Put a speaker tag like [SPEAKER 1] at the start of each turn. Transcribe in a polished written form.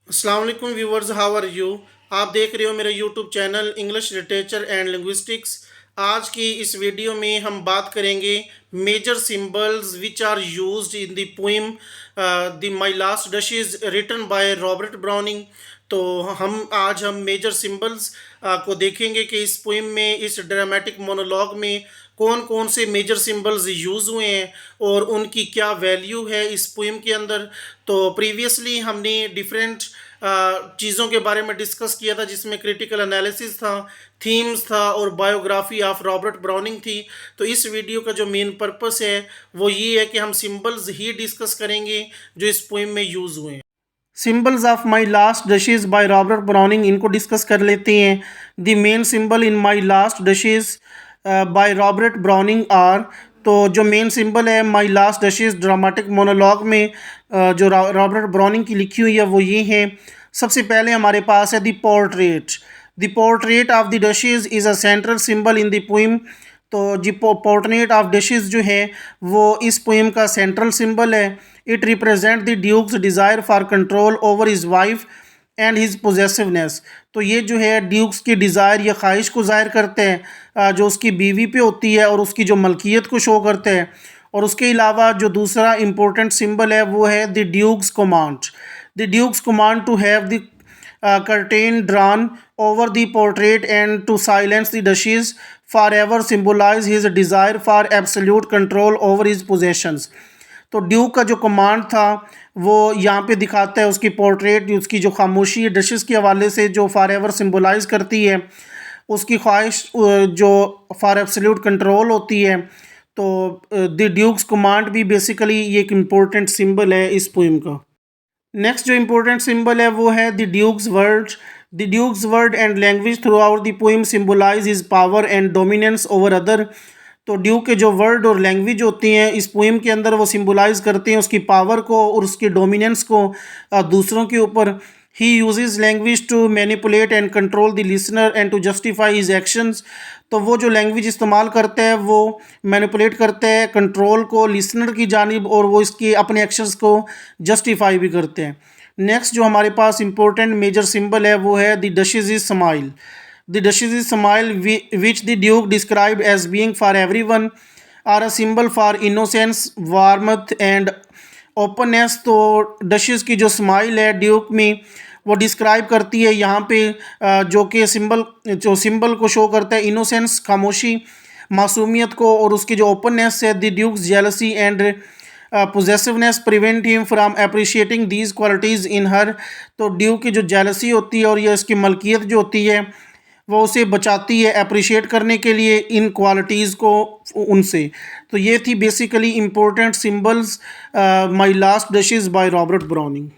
[SPEAKER 1] अस्सलाम वालेकुम viewers, how are you. आप देख रहे हो मेरा YouTube channel English literature and linguistics. आज की इस वीडियो में हम बात करेंगे major symbols which are used in the poem the my last duchess written by Robert Browning. तो हम मेजर सिंबल्स को देखेंगे कि इस पोएम में, इस ड्रामेटिक मोनोलॉग में कौन कौन से मेजर सिंबल्स यूज़ हुए हैं और उनकी क्या वैल्यू है इस पोएम के अंदर। तो प्रीवियसली हमने डिफरेंट चीज़ों के बारे में डिस्कस किया था, जिसमें क्रिटिकल एनालिसिस था, थीम्स था और बायोग्राफी ऑफ रॉबर्ट ब्राउनिंग थी। तो इस वीडियो का जो मेन पर्पस है वो ये है कि हम सिंबल्स ही डिस्कस करेंगे जो इस पोएम में यूज़ हुए हैं। Symbols of my last duchess by Robert Browning, इनको डिस्कस कर लेते हैं। The main symbol in my last duchess by Robert Browning are, तो जो मेन सिंबल है my last duchess dramatic monologue में जो रॉबर्ट ब्राउनिंग की लिखी हुई है वो ये है। सबसे पहले हमारे पास है the portrait of the duchess is a central symbol in the poem. तो जी पोर्ट्रेट ऑफ डशेज जो है वो इस पोइम का सेंट्रल सिंबल है। It represent the duke's desire for control over his wife and his possessiveness. तो ये जो है ड्यूक्स की डिज़ायर या ख्वाहिश को ज़ाहिर करते हैं जो उसकी बीवी पे होती है, और उसकी जो मलकियत को शो करते हैं। और उसके अलावा जो दूसरा इम्पोर्टेंट सिंबल है वो है the duke's command to have the curtain drawn over the portrait and to silence the duchess forever symbolize his desire for absolute control over his possessions। तो ड्यूक का जो कमांड था वो यहाँ पे दिखाता है उसकी पोर्ट्रेट, उसकी जो खामोशी है डशेस के हवाले से जो फॉर एवर सिम्बोलाइज करती है उसकी ख्वाहिश जो फॉर एब्सोल्यूट कंट्रोल होती है। तो द ड्यूक्स कमांड भी बेसिकली ये एक इम्पोर्टेंट सिंबल है इस पोइम का। नेक्स्ट जो इम्पोर्टेंट सिंबल है वो है the duke's word and language throughout the poem symbolize his power and dominance over other. तो ड्यूक के जो वर्ड और लैंग्वेज होती हैं इस पोइम के अंदर वो सिम्बोलाइज करते हैं उसकी पावर को और उसकी डोमिनेंस को दूसरों के ऊपर। He uses language to manipulate and control the listener and to justify his actions. तो वो जो लैंग्वेज इस्तेमाल करते हैं वो मैनिपुलेट करते हैं कंट्रोल को लिसनर की जानिब, और वो इसके अपने एक्शंस को जस्टिफाई भी करते हैं। नेक्स्ट जो हमारे पास इंपॉर्टेंट मेजर सिंबल है वो है the duchess smile. The Duchess's smile, which the Duke described as being for everyone, are a symbol for innocence, warmth and openness। तो डशेस की जो स्माइल है ड्यूक में वो डिस्क्राइब करती है यहाँ पे जो कि सिंबल को शो करता है इनोसेंस, खामोशी, मासूमियत को, और उसकी जो ओपननेस है the duke's jealousy and possessiveness prevent him from appreciating these qualities in her. तो ड्यूक की जो जेलसी होती है और ये इसकी मलकियत जो होती है वो उसे बचाती है अप्रिशिएट करने के लिए इन क्वालिटीज़ को उनसे। तो ये थी basically important symbols my last duchess by Robert browning.